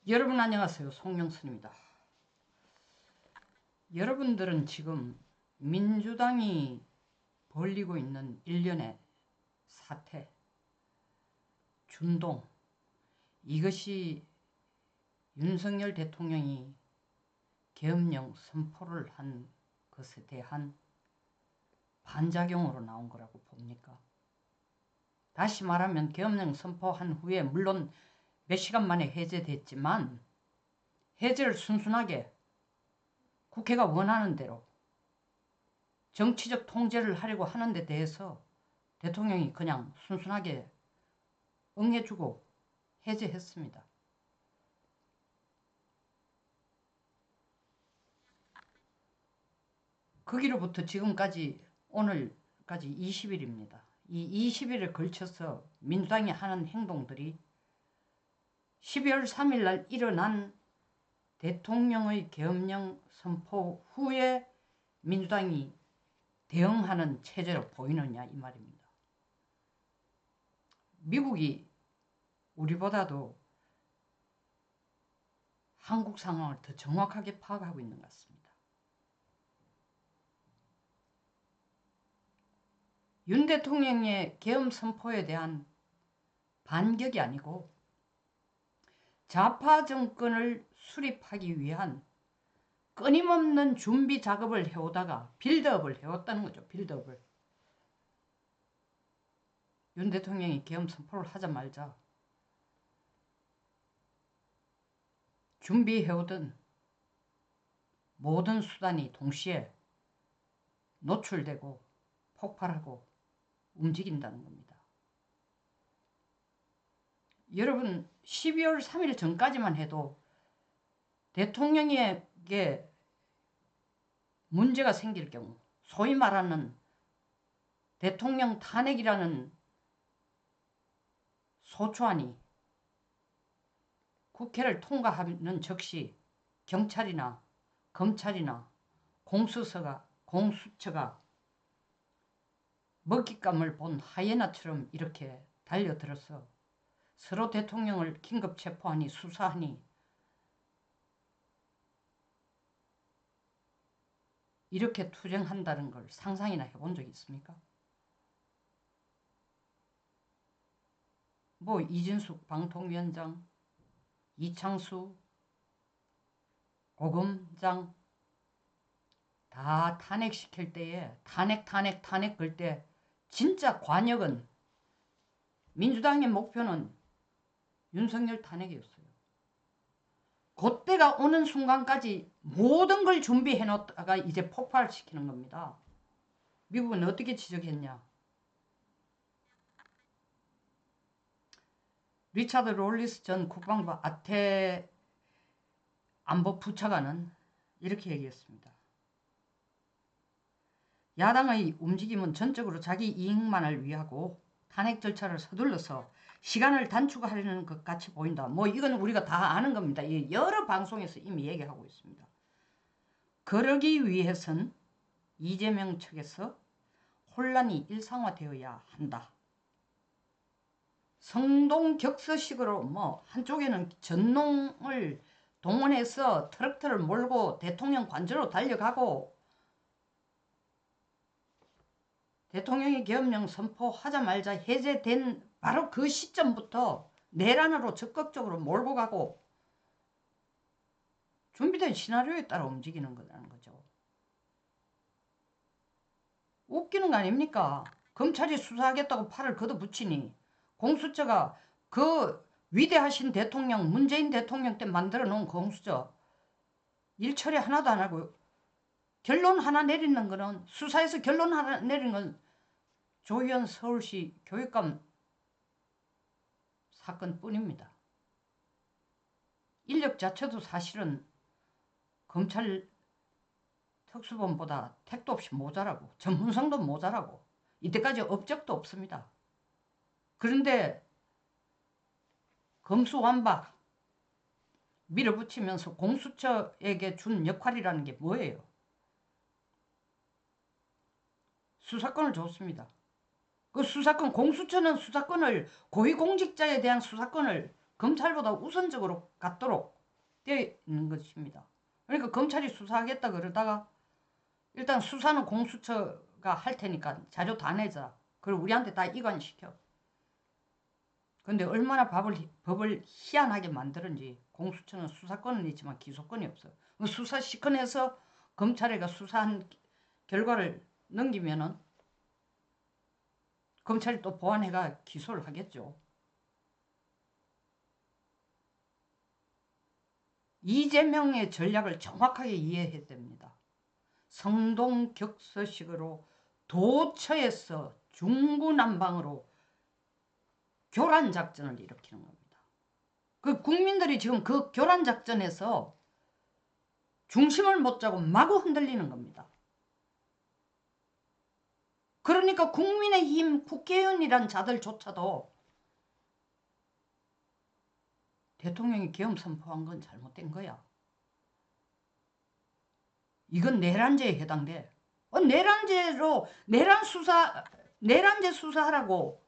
여러분 안녕하세요. 송영선입니다. 여러분들은 지금 민주당이 벌이고 있는 일련의 사태, 준동, 이것이 윤석열 대통령이 계엄령 선포를 한 것에 대한 반작용으로 나온 거라고 봅니까? 다시 말하면 계엄령 선포한 후에 물론 몇 시간 만에 해제됐지만 해제를 순순하게 국회가 원하는 대로 정치적 통제를 하려고 하는 데 대해서 대통령이 그냥 순순하게 응해주고 해제했습니다. 거기로부터 지금까지 오늘까지 20일입니다. 이 20일에 걸쳐서 민주당이 하는 행동들이 12월 3일 날 일어난 대통령의 계엄령 선포 후에 민주당이 대응하는 체제로 보이느냐 이 말입니다. 미국이 우리보다도 한국 상황을 더 정확하게 파악하고 있는 것 같습니다. 윤 대통령의 계엄 선포에 대한 반격이 아니고 좌파 정권을 수립하기 위한 끊임없는 준비 작업을 해오다가 빌드업을 해왔다는 거죠. 빌드업을. 윤 대통령이 계엄 선포를 하자마자 준비해오던 모든 수단이 동시에 노출되고 폭발하고 움직인다는 겁니다. 여러분 12월 3일 전까지만 해도 대통령에게 문제가 생길 경우 소위 말하는 대통령 탄핵이라는 소추안이 국회를 통과하는 즉시 경찰이나 검찰이나 공수처가 먹잇감을 본 하이에나처럼 이렇게 달려들어서 서로 대통령을 긴급 체포하니 수사하니 이렇게 투쟁한다는 걸 상상이나 해본 적이 있습니까? 뭐 이진숙 방통위원장, 이창수, 고검장 다 탄핵시킬 때에 탄핵 걸 때 진짜 관역은 민주당의 목표는 윤석열 탄핵이었어요. 그때가 오는 순간까지 모든 걸 준비해 놓다가 이제 폭발시키는 겁니다. 미국은 어떻게 지적했냐? 리차드 롤리스 전 국방부 아태 안보부차관은 이렇게 얘기했습니다. 야당의 움직임은 전적으로 자기 이익만을 위하고 탄핵 절차를 서둘러서 시간을 단축하려는 것 같이 보인다. 뭐 이건 우리가 다 아는 겁니다. 여러 방송에서 이미 얘기하고 있습니다. 그러기 위해선 이재명 측에서 혼란이 일상화되어야 한다. 성동격서식으로 뭐 한쪽에는 전농을 동원해서 트럭터를 몰고 대통령 관저로 달려가고 대통령이 계엄령 선포하자마자 해제된 바로 그 시점부터 내란으로 적극적으로 몰고 가고 준비된 시나리오에 따라 움직이는 거라는 거죠. 웃기는 거 아닙니까? 검찰이 수사하겠다고 팔을 걷어붙이니 공수처가 그 위대하신 대통령 문재인 대통령 때 만들어 놓은 공수처 일처리 하나도 안 하고 결론 하나 내리는 거는 수사에서 결론 하나 내리는 건 조희연 서울시 교육감 사건뿐입니다. 인력 자체도 사실은 검찰 특수본보다 택도 없이 모자라고 전문성도 모자라고 이때까지 업적도 없습니다. 그런데 검수완박 밀어붙이면서 공수처에게 준 역할이라는 게 뭐예요? 수사권을 줬습니다. 그 수사권, 공수처는 수사권을 고위공직자에 대한 수사권을 검찰보다 우선적으로 갖도록 되어 있는 것입니다. 그러니까 검찰이 수사하겠다 그러다가 일단 수사는 공수처가 할 테니까 자료 다 내자. 그리고 우리한테 다 이관시켜. 근데 얼마나 법을 희한하게 만드는지. 공수처는 수사권은 있지만 기소권이 없어. 수사 시کن해서 검찰에가 수사한 결과를 넘기면은 검찰이 또 보완해가 기소를 하겠죠. 이재명의 전략을 정확하게 이해해야 됩니다. 성동격서식으로 도처에서 중구난방으로 교란작전을 일으키는 겁니다. 그 국민들이 지금 그 교란작전에서 중심을 못 잡고 마구 흔들리는 겁니다. 그러니까 국민의힘 국회의원이란 자들조차도 대통령이 계엄 선포한 건 잘못된 거야. 이건 내란죄에 해당돼. 내란죄로 내란죄 수사하라고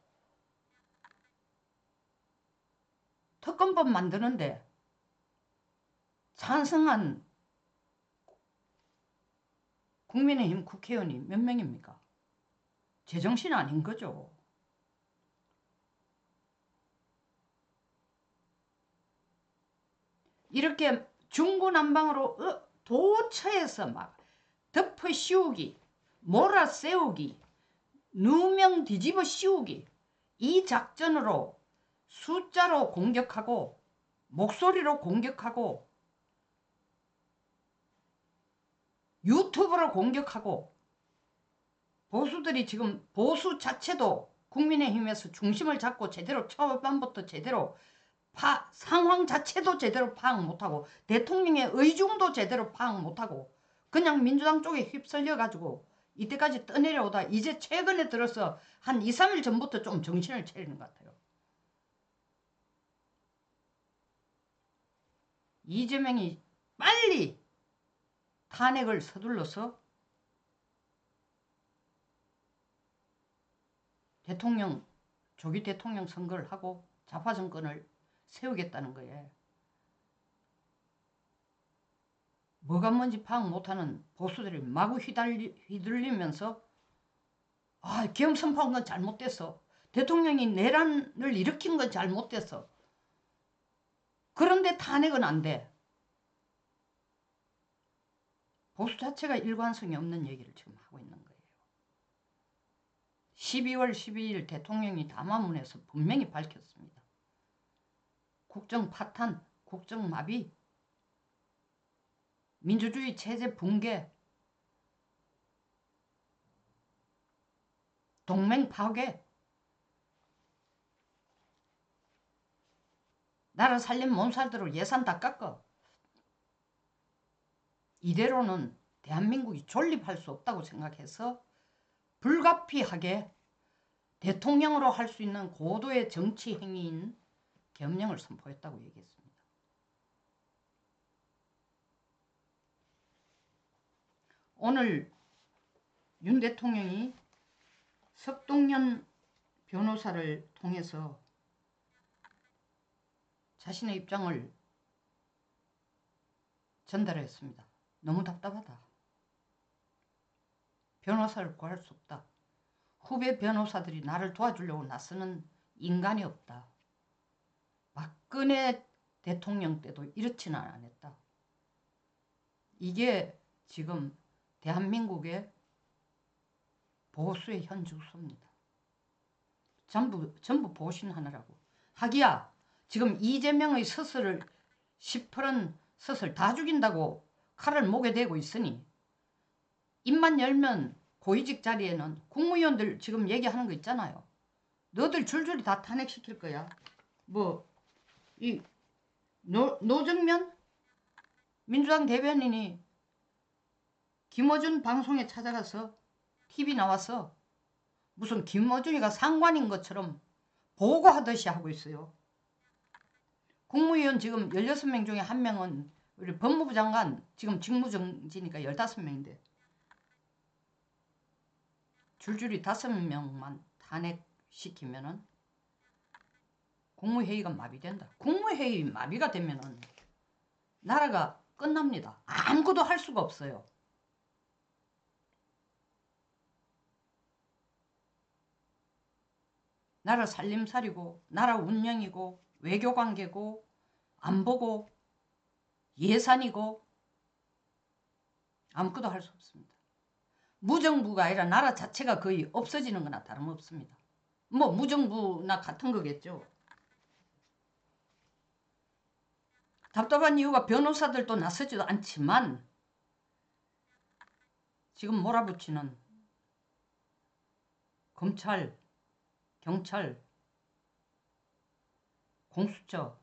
특검법 만드는데 찬성한 국민의힘 국회의원이 몇 명입니까? 제정신 아닌 거죠. 이렇게 중구난방으로 도처에서 막 덮어 씌우기, 몰아세우기, 누명 뒤집어 씌우기, 이 작전으로 숫자로 공격하고 목소리로 공격하고 유튜브로 공격하고 보수들이 지금 보수 자체도 국민의힘에서 중심을 잡고 제대로 초반부터 제대로 상황 자체도 제대로 파악 못하고 대통령의 의중도 제대로 파악 못하고 그냥 민주당 쪽에 휩쓸려가지고 이때까지 떠내려오다 이제 최근에 들어서 한 2, 3일 전부터 좀 정신을 차리는 것 같아요. 이재명이 빨리 탄핵을 서둘러서 조기 대통령 선거를 하고 좌파 정권을 세우겠다는 거예요. 뭐가 뭔지 파악 못하는 보수들이 마구 휘둘리면서 계엄 선포한 건 잘못됐어. 대통령이 내란을 일으킨 건 잘못됐어. 그런데 탄핵은 안 돼. 보수 자체가 일관성이 없는 얘기를 지금 하고 있는 거예요. 12월 12일 대통령이 담화문에서 분명히 밝혔습니다. 국정 파탄, 국정 마비, 민주주의 체제 붕괴, 동맹 파괴, 나라 살림 몸살대로 예산 다 깎아. 이대로는 대한민국이 존립할 수 없다고 생각해서 불가피하게 대통령으로 할 수 있는 고도의 정치 행위인 계엄령을 선포했다고 얘기했습니다. 오늘 윤 대통령이 석동현 변호사를 통해서 자신의 입장을 전달했습니다. 너무 답답하다. 변호사를 구할 수 없다. 후배 변호사들이 나를 도와주려고 나서는 인간이 없다. 박근혜 대통령 때도 이렇지는 않았다. 이게 지금 대한민국의 보수의 현 주소입니다. 전부 보신하느라고. 하기야 지금 이재명의 서슬을 10%는 서슬 다 죽인다고 칼을 목에 대고 있으니 입만 열면 고위직 자리에는 국무위원들 지금 얘기하는 거 있잖아요. 너들 줄줄이 다 탄핵시킬 거야. 이 노정면 민주당 대변인이 김어준 방송에 찾아가서 TV 나와서 무슨 김어준이가 상관인 것처럼 보고하듯이 하고 있어요. 국무위원 지금 16명 중에 1명은 우리 법무부 장관 지금 직무정지니까 15명인데 줄줄이 5명만 탄핵시키면은 국무회의가 마비된다. 국무회의 마비가 되면은 나라가 끝납니다. 아무것도 할 수가 없어요. 나라 살림살이고 나라 운영이고 외교관계고 안보고 예산이고 아무것도 할 수 없습니다. 무정부가 아니라 나라 자체가 거의 없어지는 거나 다름없습니다. 뭐 무정부나 같은 거겠죠. 답답한 이유가 변호사들도 나서지도 않지만 지금 몰아붙이는 검찰, 경찰, 공수처,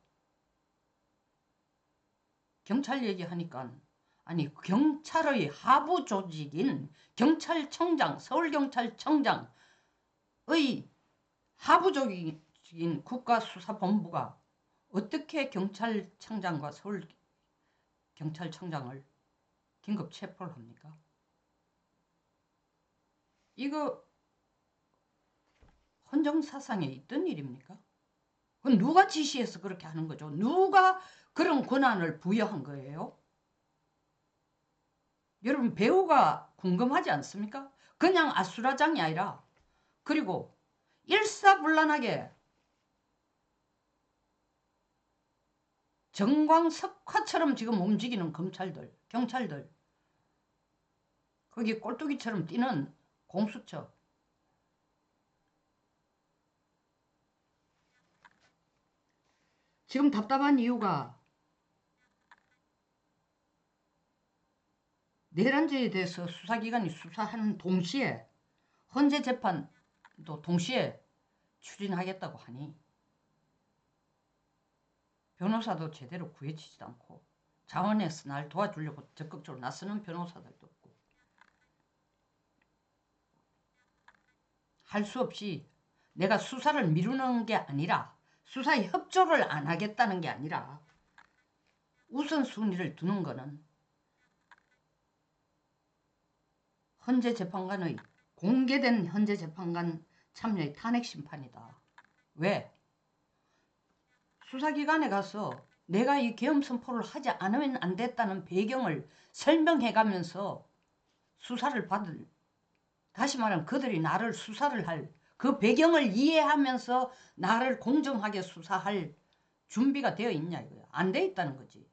경찰 얘기하니까 아니 경찰의 하부 조직인 경찰청장, 서울경찰청장의 하부 조직인 국가수사본부가 어떻게 경찰청장과 서울경찰청장을 긴급 체포를 합니까? 이거 헌정사상에 있던 일입니까? 그건 누가 지시해서 그렇게 하는 거죠? 누가 그런 권한을 부여한 거예요? 여러분 배우가 궁금하지 않습니까? 그냥 아수라장이 아니라 그리고 일사불란하게 정광석화처럼 지금 움직이는 검찰들, 경찰들 거기 꼴뚜기처럼 뛰는 공수처 지금 답답한 이유가 내란죄에 대해서 수사기관이 수사하는 동시에 헌재재판도 동시에 추진하겠다고 하니 변호사도 제대로 구해지지도 않고 자원에서 날 도와주려고 적극적으로 나서는 변호사들도 없고 할 수 없이 내가 수사를 미루는 게 아니라 수사에 협조를 안 하겠다는 게 아니라 우선순위를 두는 거는 헌재재판관의 공개된 헌재재판관 참여의 탄핵심판이다. 왜? 수사기관에 가서 내가 이 계엄 선포를 하지 않으면 안 됐다는 배경을 설명해가면서 수사를 받을 다시 말하면 그들이 나를 수사를 할 그 배경을 이해하면서 나를 공정하게 수사할 준비가 되어 있냐 이거야. 안 돼 있다는 거지.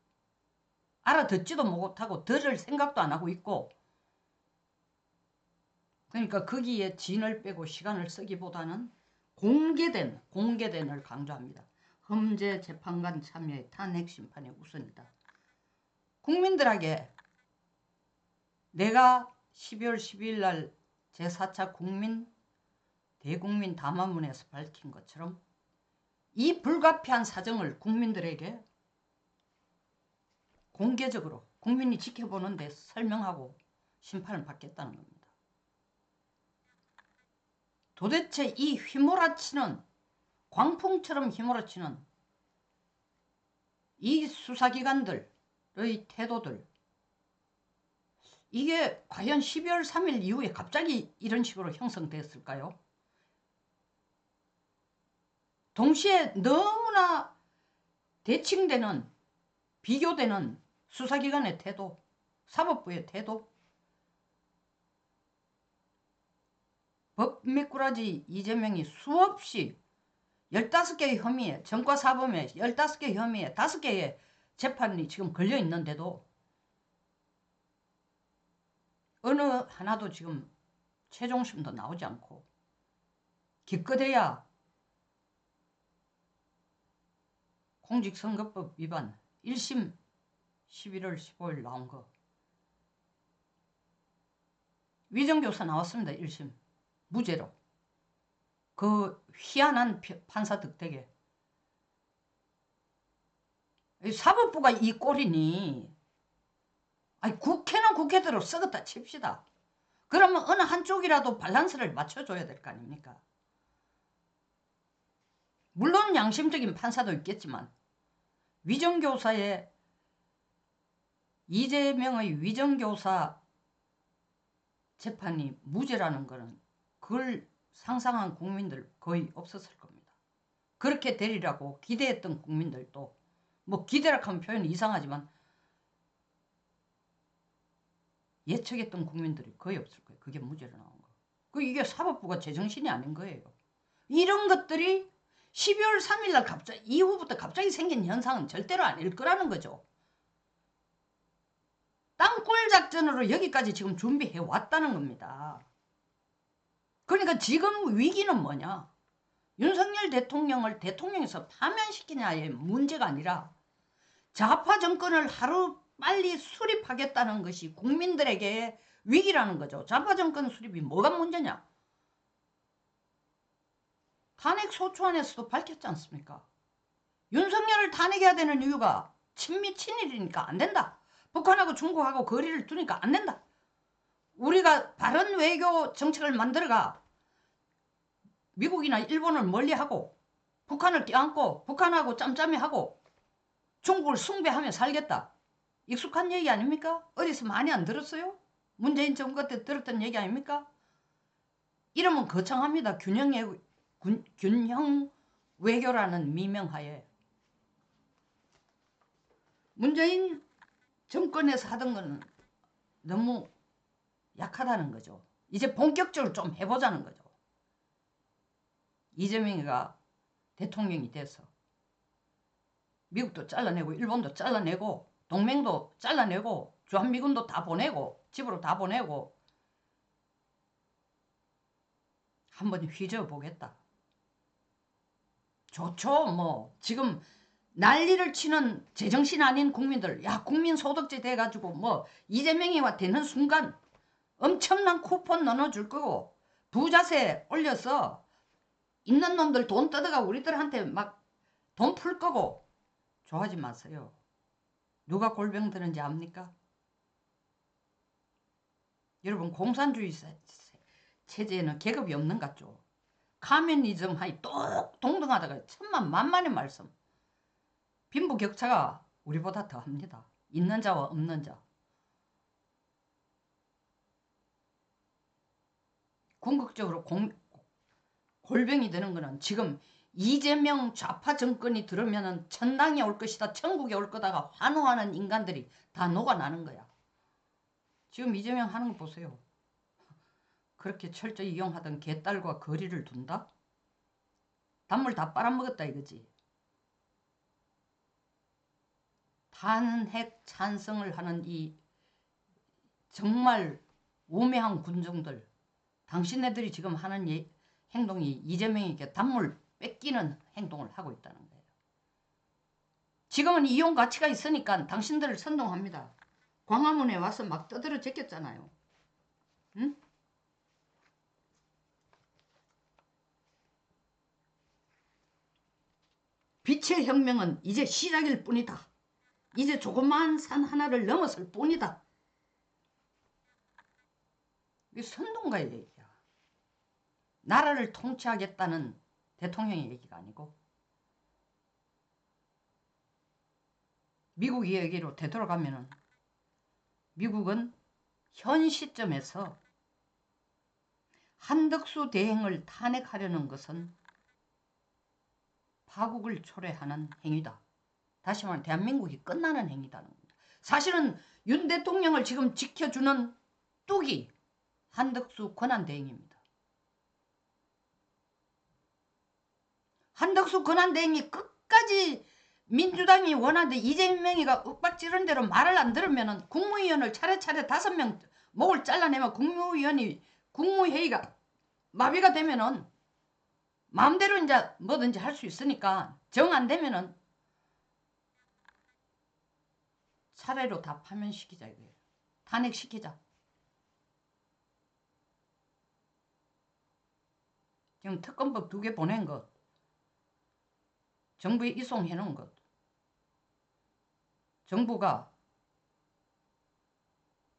알아듣지도 못하고 들을 생각도 안 하고 있고 그러니까 거기에 진을 빼고 시간을 쓰기보다는 공개된을 강조합니다. 헌재재판관 참여의 탄핵심판이 우선이다. 국민들에게 내가 12월 12일 날 제4차 대국민 담화문에서 밝힌 것처럼 이 불가피한 사정을 국민들에게 공개적으로 국민이 지켜보는 데 설명하고 심판을 받겠다는 겁니다. 도대체 이 휘몰아치는 광풍처럼 휘몰아치는 이 수사기관들의 태도들 이게 과연 12월 3일 이후에 갑자기 이런 식으로 형성됐을까요? 동시에 너무나 대칭되는 비교되는 수사기관의 태도, 사법부의 태도 법미꾸라지 이재명이 수없이 15개의 혐의에 전과사범에 15개 혐의에 5개의 재판이 지금 걸려 있는데도 어느 하나도 지금 최종심도 나오지 않고 기껏해야 공직선거법 위반 1심 11월 15일 나온 거 위정교사 나왔습니다. 1심 무죄로 그 희한한 판사 득택에 사법부가 이 꼴이니 아니 국회는 국회대로 썩었다 칩시다. 그러면 어느 한쪽이라도 밸런스를 맞춰줘야 될 거 아닙니까? 물론 양심적인 판사도 있겠지만 위정교사의 이재명의 위정교사 재판이 무죄라는 거는 그걸 상상한 국민들 거의 없었을 겁니다. 그렇게 되리라고 기대했던 국민들도 뭐 기대라 하면 표현이 이상하지만 예측했던 국민들이 거의 없을 거예요. 그게 무죄로 나온 거. 이게 사법부가 제정신이 아닌 거예요. 이런 것들이 12월 3일 날 갑자기 이후부터 갑자기 생긴 현상은 절대로 아닐 거라는 거죠. 땅굴 작전으로 여기까지 지금 준비해 왔다는 겁니다. 그러니까 지금 위기는 뭐냐? 윤석열 대통령을 대통령에서 파면시키냐의 문제가 아니라 좌파 정권을 하루 빨리 수립하겠다는 것이 국민들에게 위기라는 거죠. 좌파 정권 수립이 뭐가 문제냐? 탄핵 소추안에서도 밝혔지 않습니까? 윤석열을 탄핵해야 되는 이유가 친미 친일이니까 안 된다. 북한하고 중국하고 거리를 두니까 안 된다. 우리가 바른 외교 정책을 만들어가 미국이나 일본을 멀리하고 북한을 껴안고 북한하고 짬짬이하고 중국을 숭배하며 살겠다. 익숙한 얘기 아닙니까? 어디서 많이 안 들었어요? 문재인 정부 때 들었던 얘기 아닙니까? 이러면 거창합니다. 균형 외교라는 미명하에. 문재인 정권에서 하던 거는 너무 약하다는 거죠. 이제 본격적으로 좀 해보자는 거죠. 이재명이가 대통령이 돼서 미국도 잘라내고 일본도 잘라내고 동맹도 잘라내고 주한미군도 다 보내고 집으로 다 보내고 한번 휘저어보겠다. 좋죠. 뭐 지금 난리를 치는 제정신 아닌 국민들, 야 국민소득제 돼가지고 뭐 이재명이와 되는 순간 엄청난 쿠폰 나눠줄 거고 부자세 올려서 있는 놈들 돈 뜯어가 우리들한테 막 돈 풀 거고 좋아하지 마세요. 누가 골병 드는지 압니까? 여러분 공산주의 체제에는 계급이 없는 것 같죠? 카메니즘 하이 똑 동등하다가 천만만만의 말씀. 빈부격차가 우리보다 더합니다. 있는 자와 없는 자. 궁극적으로 골병이 되는 거는 지금 이재명 좌파 정권이 들으면 천당에 올 것이다. 천국에 올 거다가 환호하는 인간들이 다 녹아나는 거야. 지금 이재명 하는 거 보세요. 그렇게 철저히 이용하던 개딸과 거리를 둔다? 단물 다 빨아먹었다 이거지. 탄핵 찬성을 하는 이 정말 우매한 군중들, 당신네들이 지금 하는 행동이 이재명에게 단물 뺏기는 행동을 하고 있다는 거예요. 지금은 이용 가치가 있으니까 당신들을 선동합니다. 광화문에 와서 막 떠들어 제꼈잖아요. 응? 빛의 혁명은 이제 시작일 뿐이다. 이제 조그마한 산 하나를 넘어설 뿐이다. 이게 선동가의 얘기야. 나라를 통치하겠다는 대통령의 얘기가 아니고 미국 얘기로 되돌아가면은 미국은 현 시점에서 한덕수 대행을 탄핵하려는 것은 파국을 초래하는 행위다. 다시 말하면 대한민국이 끝나는 행위다는 겁니다. 사실은 윤 대통령을 지금 지켜주는 뚝이 한덕수 권한대행입니다. 한덕수 권한대행이 끝까지 민주당이 원하는데 이재명이가 윽박지른 대로 말을 안 들으면 국무위원을 차례차례 5명 목을 잘라내면 국무회의가 마비가 되면은 마음대로 이제 뭐든지 할 수 있으니까 정 안 되면은 차례로 다 파면시키자 이거예요. 탄핵시키자. 지금 특검법 2개 보낸 것, 정부에 이송해 놓은 것, 정부가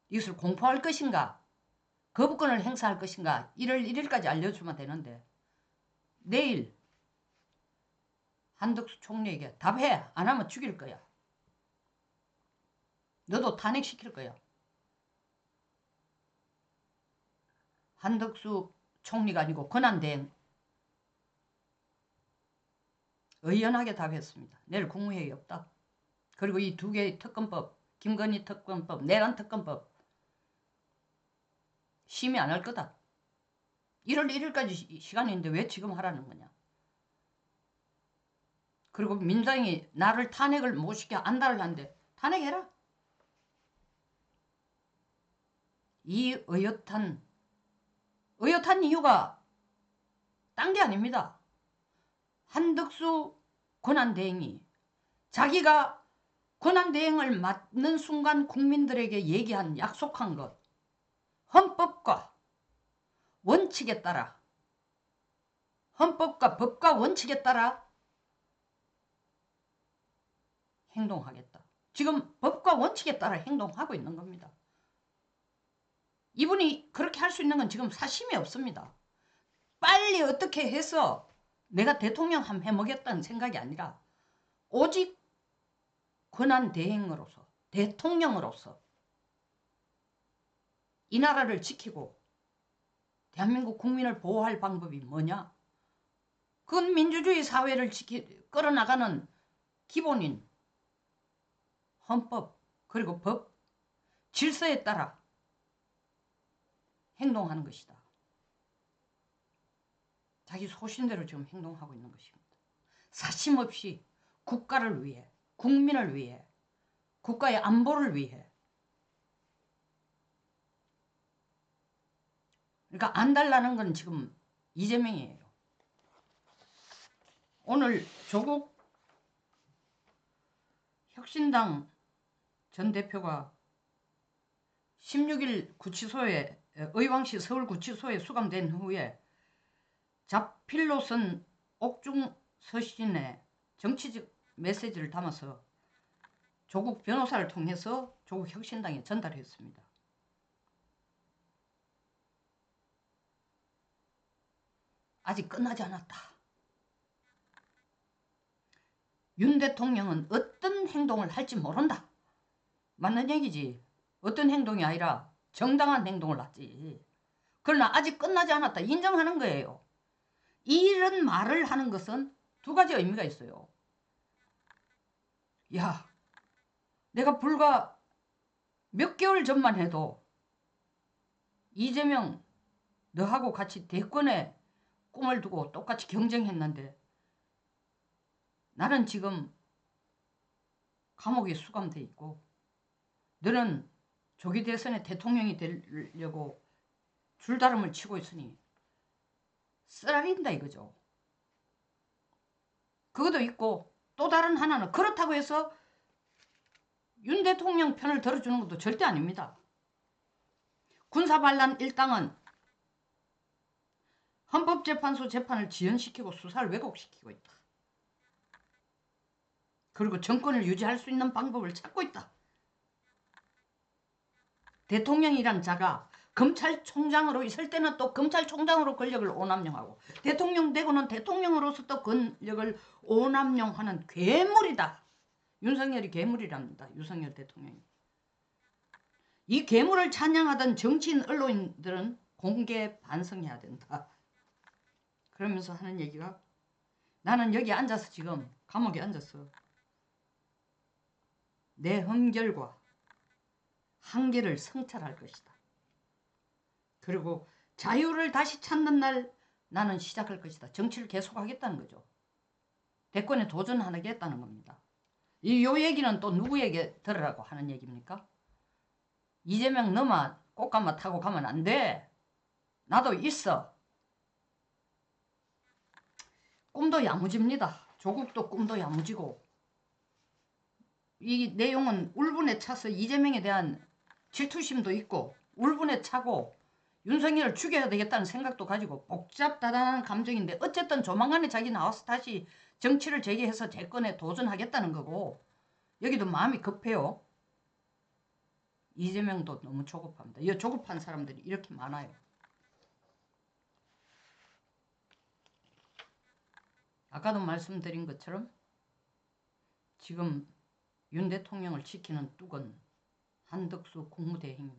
이것을 공포할 것인가 거부권을 행사할 것인가 1월 1일까지 알려주면 되는데 내일 한덕수 총리에게 답해. 안 하면 죽일 거야. 너도 탄핵시킬 거야. 한덕수 총리가 아니고 권한대행 의연하게 답했습니다. 내일 국무회의 없다. 그리고 이 두 개의 특검법, 김건희 특검법, 내란 특검법 심의 안 할 거다. 1월 1일까지 시간이 있는데 왜 지금 하라는 거냐. 그리고 민주당이 나를 탄핵을 못 시켜 안달을 한데 탄핵해라. 이 의젓한 이유가 딴 게 아닙니다. 한덕수 권한대행이 자기가 권한대행을 맡는 순간 국민들에게 얘기한 약속한 것, 헌법과 원칙에 따라, 헌법과 법과 원칙에 따라 행동하겠다. 지금 법과 원칙에 따라 행동하고 있는 겁니다. 이분이 그렇게 할 수 있는 건 지금 사심이 없습니다. 빨리 어떻게 해서 내가 대통령 한번 해먹겠다는 생각이 아니라 오직 권한대행으로서, 대통령으로서 이 나라를 지키고 대한민국 국민을 보호할 방법이 뭐냐? 그건 민주주의 사회를 끌어나가는 기본인 헌법 그리고 법, 질서에 따라 행동하는 것이다. 자기 소신대로 지금 행동하고 있는 것입니다. 사심 없이 국가를 위해, 국민을 위해, 국가의 안보를 위해. 그러니까 안달나는 건 지금 이재명이에요. 오늘 조국 혁신당 전 대표가 16일 구치소에 의왕시 서울구치소에 수감된 후에 자필로선 옥중 서신에 정치적 메시지를 담아서 조국 변호사를 통해서 조국 혁신당에 전달했습니다. 아직 끝나지 않았다. 윤 대통령은 어떤 행동을 할지 모른다. 맞는 얘기지. 어떤 행동이 아니라 정당한 행동을 하지. 그러나 아직 끝나지 않았다. 인정하는 거예요. 이런 말을 하는 것은 두 가지 의미가 있어요. 야, 내가 불과 몇 개월 전만 해도 이재명 너하고 같이 대권에 꿈을 두고 똑같이 경쟁했는데 나는 지금 감옥에 수감돼 있고 너는 조기 대선에 대통령이 되려고 줄다름을 치고 있으니 쓰라린다 이거죠. 그것도 있고 또 다른 하나는 그렇다고 해서 윤 대통령 편을 들어주는 것도 절대 아닙니다. 군사반란 일당은 헌법재판소 재판을 지연시키고 수사를 왜곡시키고 있다. 그리고 정권을 유지할 수 있는 방법을 찾고 있다. 대통령이란 자가 검찰총장으로 있을 때는 또 검찰총장으로 권력을 오남용하고 대통령 되고는 대통령으로서 또 권력을 오남용하는 괴물이다. 윤석열이 괴물이랍니다. 윤석열 대통령이. 이 괴물을 찬양하던 정치인 언론인들은 공개 반성해야 된다. 그러면서 하는 얘기가 나는 여기 앉아서 지금 감옥에 앉았어. 내 헌결과 한계를 성찰할 것이다. 그리고 자유를 다시 찾는 날 나는 시작할 것이다. 정치를 계속하겠다는 거죠. 대권에 도전하겠다는 겁니다. 요 얘기는 또 누구에게 들으라고 하는 얘기입니까? 이재명 너만 꽃가마 타고 가면 안 돼. 나도 있어. 꿈도 야무집니다. 조국도 꿈도 야무지고 이 내용은 울분에 차서 이재명에 대한 질투심도 있고 울분에 차고 윤석열을 죽여야 되겠다는 생각도 가지고 복잡다단한 감정인데 어쨌든 조만간에 자기 나와서 다시 정치를 재개해서 재권에 도전하겠다는 거고 여기도 마음이 급해요. 이재명도 너무 조급합니다. 이 조급한 사람들이 이렇게 많아요. 아까도 말씀드린 것처럼 지금 윤 대통령을 지키는 뚝은 한덕수 국무대행,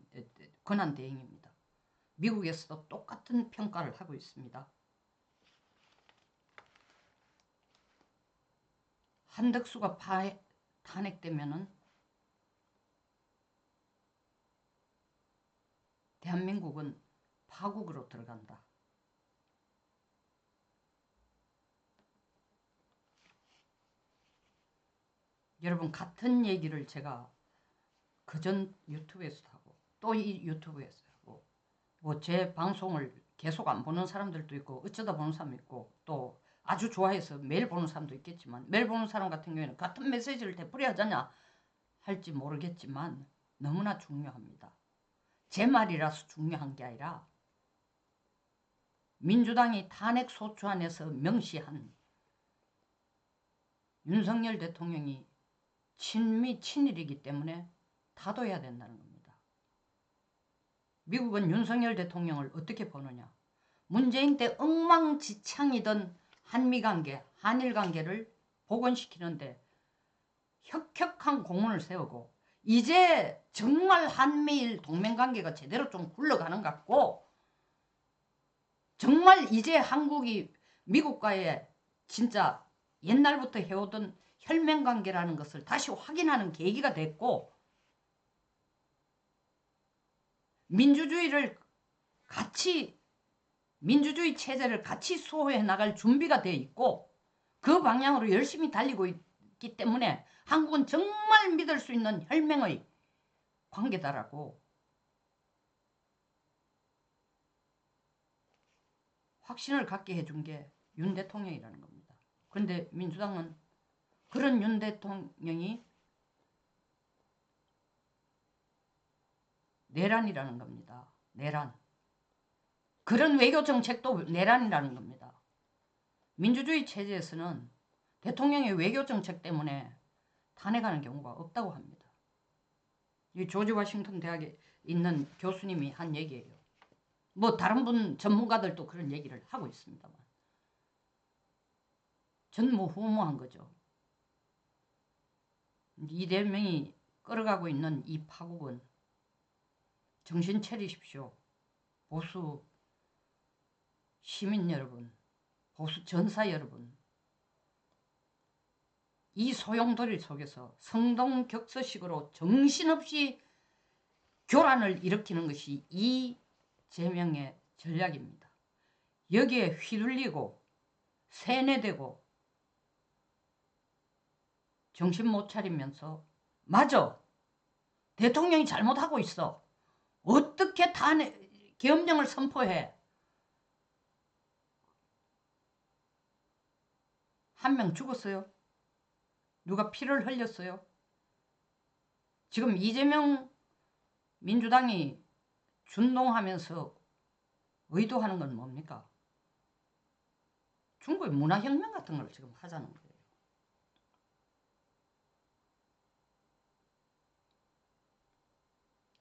권한대행입니다. 미국에서도 똑같은 평가를 하고 있습니다. 한덕수가 탄핵되면은 대한민국은 파국으로 들어간다. 여러분, 같은 얘기를 제가 그전 유튜브에서도 하고 또 이 유튜브에서 하고 뭐 제 방송을 계속 안 보는 사람들도 있고 어쩌다 보는 사람도 있고 또 아주 좋아해서 매일 보는 사람도 있겠지만, 매일 보는 사람 같은 경우에는 같은 메시지를 되풀이하자냐 할지 모르겠지만 너무나 중요합니다. 제 말이라서 중요한 게 아니라 민주당이 탄핵소추안에서 명시한 윤석열 대통령이 친미 친일이기 때문에 다둬야 된다는 겁니다. 미국은 윤석열 대통령을 어떻게 보느냐. 문재인 때 엉망지창이던 한미관계, 한일관계를 복원시키는데 혁혁한 공헌을 세우고 이제 정말 한미일 동맹관계가 제대로 좀 굴러가는 것 같고 정말 이제 한국이 미국과의 진짜 옛날부터 해오던 혈맹관계라는 것을 다시 확인하는 계기가 됐고 민주주의를 같이 민주주의 체제를 같이 수호해 나갈 준비가 되어 있고 그 방향으로 열심히 달리고 있기 때문에 한국은 정말 믿을 수 있는 혈맹의 관계다라고 확신을 갖게 해준 게 윤 대통령이라는 겁니다. 그런데 민주당은 그런 윤 대통령이 내란이라는 겁니다. 내란. 그런 외교 정책도 내란이라는 겁니다. 민주주의 체제에서는 대통령의 외교 정책 때문에 탄핵하는 경우가 없다고 합니다. 이 조지 워싱턴 대학에 있는 교수님이 한 얘기예요. 뭐 다른 분 전문가들도 그런 얘기를 하고 있습니다만 전무후무한 거죠. 이대명이 끌어가고 있는 이 파국은 정신 차리십시오. 보수 시민 여러분, 보수 전사 여러분, 이 소용돌이 속에서 성동격서식으로 정신없이 교란을 일으키는 것이 이재명의 전략입니다. 여기에 휘둘리고 세뇌되고 정신 못 차리면서 맞아, 대통령이 잘못하고 있어. 어떻게 계엄령을 선포해? 한 명 죽었어요. 누가 피를 흘렸어요. 지금 이재명 민주당이 준동하면서 의도하는 건 뭡니까? 중국의 문화혁명 같은 걸 지금 하자는 거예요.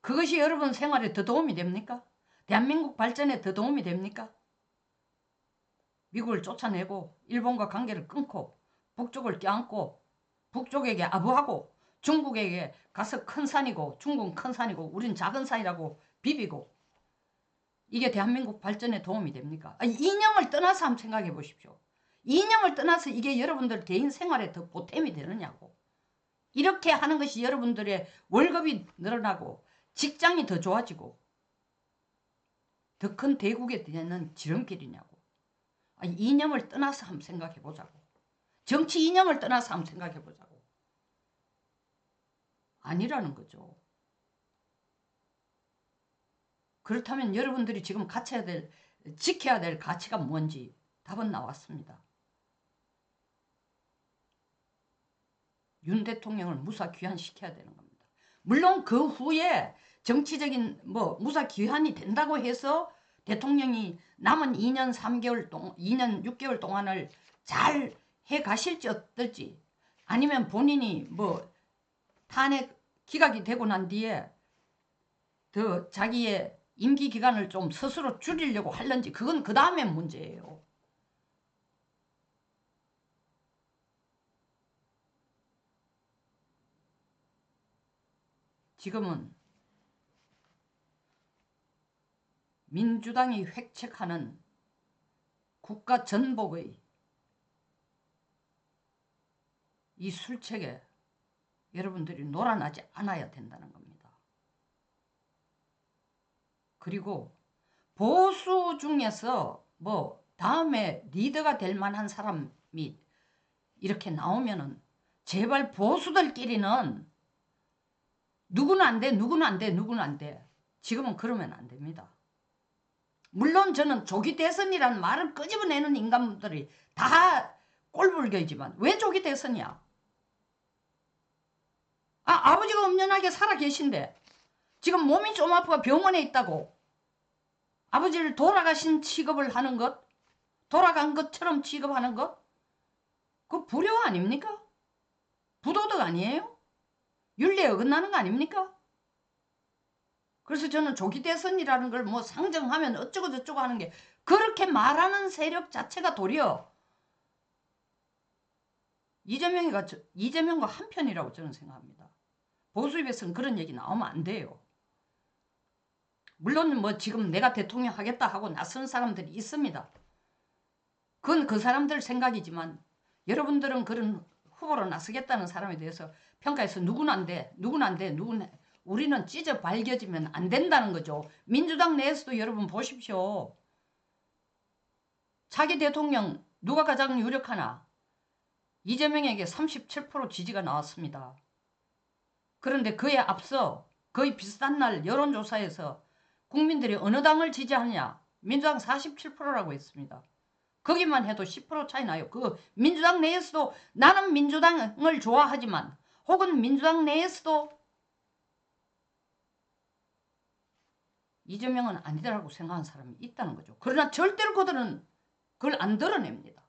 그것이 여러분 생활에 더 도움이 됩니까? 대한민국 발전에 더 도움이 됩니까? 미국을 쫓아내고 일본과 관계를 끊고 북쪽을 껴안고 북쪽에게 아부하고 중국에게 가서 큰 산이고 중국은 큰 산이고 우린 작은 산이라고 비비고 이게 대한민국 발전에 도움이 됩니까? 이념을 떠나서 한번 생각해 보십시오. 이념을 떠나서 이게 여러분들 개인 생활에 더 보탬이 되느냐고. 이렇게 하는 것이 여러분들의 월급이 늘어나고 직장이 더 좋아지고 더 큰 대국에 되는 지름길이냐고. 이념을 떠나서 한번 생각해 보자고. 정치 이념을 떠나서 한번 생각해 보자고. 아니라는 거죠. 그렇다면 여러분들이 지금 지켜야 될 가치가 뭔지 답은 나왔습니다. 윤 대통령을 무사 귀환시켜야 되는 겁니다. 물론 그 후에 정치적인 무사 귀환이 된다고 해서 대통령이 남은 2년 6개월 동안을 잘 해 가실지 어떨지 아니면 본인이 탄핵 기각이 되고 난 뒤에 더 자기의 임기 기간을 좀 스스로 줄이려고 할런지 그건 그 다음에 문제예요. 지금은 민주당이 획책하는 국가 전복의 이 술책에 여러분들이 놀아나지 않아야 된다는 겁니다. 그리고 보수 중에서 뭐 다음에 리더가 될 만한 사람이 이렇게 나오면은 제발 보수들끼리는 누구는 안 돼, 누구는 안 돼, 누구는 안 돼. 지금은 그러면 안 됩니다. 물론 저는 조기 대선이라는 말을 끄집어내는 인간들이 다 꼴불견이지만 왜 조기 대선이야? 아버지가 엄연하게 살아 계신데 지금 몸이 좀 아프고 병원에 있다고 아버지를 돌아가신 취급을 하는 것, 돌아간 것처럼 취급하는 것, 그 불효 아닙니까? 부도덕 아니에요? 윤리에 어긋나는 거 아닙니까? 그래서 저는 조기 대선이라는 걸 뭐 상정하면 어쩌고 저쩌고 하는 게 그렇게 말하는 세력 자체가 도리어 이재명과 한편이라고 저는 생각합니다. 보수 입에서는 그런 얘기 나오면 안 돼요. 물론 뭐 지금 내가 대통령 하겠다 하고 나선 사람들이 있습니다. 그건 그 사람들 생각이지만 여러분들은 그런 후보로 나서겠다는 사람에 대해서 평가해서 누구는 안 돼, 누구는 안 돼, 누구는 우리는 찢어 발겨지면 안 된다는 거죠. 민주당 내에서도 여러분 보십시오. 차기 대통령 누가 가장 유력하나? 이재명에게 37% 지지가 나왔습니다. 그런데 그에 앞서 거의 비슷한 날 여론조사에서 국민들이 어느 당을 지지하느냐? 민주당 47%라고 했습니다. 거기만 해도 10% 차이 나요. 그 민주당 내에서도 나는 민주당을 좋아하지만 혹은 민주당 내에서도 이재명은 아니다라고 생각하는 사람이 있다는 거죠. 그러나 절대로 그들은 그걸 안 드러냅니다.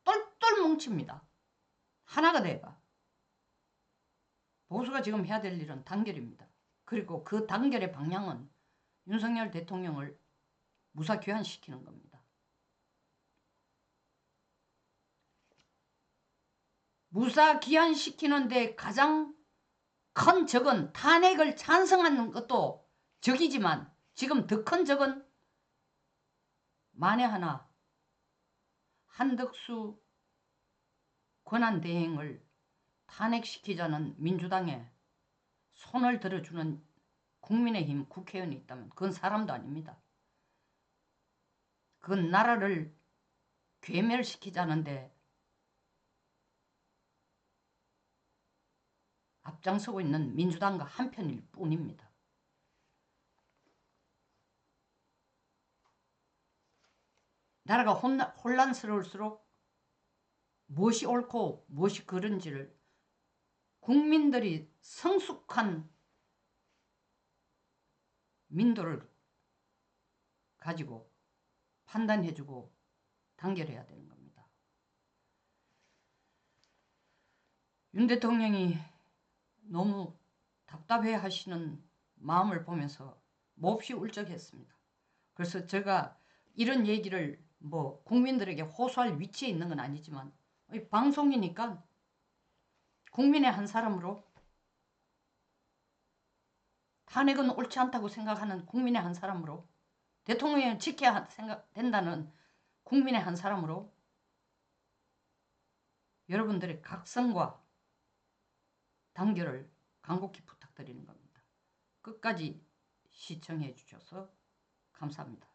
똘똘 뭉칩니다. 하나가 돼가. 보수가 지금 해야 될 일은 단결입니다. 그리고 그 단결의 방향은 윤석열 대통령을 무사귀환시키는 겁니다. 무사귀환시키는데 가장 큰 적은 탄핵을 찬성하는 것도 적이지만 지금 더 큰 적은 만에 하나 한덕수 권한대행을 탄핵시키자는 민주당에 손을 들어주는 국민의힘 국회의원이 있다면 그건 사람도 아닙니다. 그건 나라를 괴멸시키자는데 앞장서고 있는 민주당과 한편일 뿐입니다. 나라가 혼란스러울수록 무엇이 옳고 무엇이 그른지를 국민들이 성숙한 민도를 가지고 판단해주고 단결해야 되는 겁니다. 윤 대통령이 너무 답답해 하시는 마음을 보면서 몹시 울적했습니다. 그래서 제가 이런 얘기를 뭐 국민들에게 호소할 위치에 있는 건 아니지만 방송이니까 국민의 한 사람으로 탄핵은 옳지 않다고 생각하는 국민의 한 사람으로 대통령을 지켜야 된다는 국민의 한 사람으로 여러분들의 각성과 단결을 간곡히 부탁드리는 겁니다. 끝까지 시청해 주셔서 감사합니다.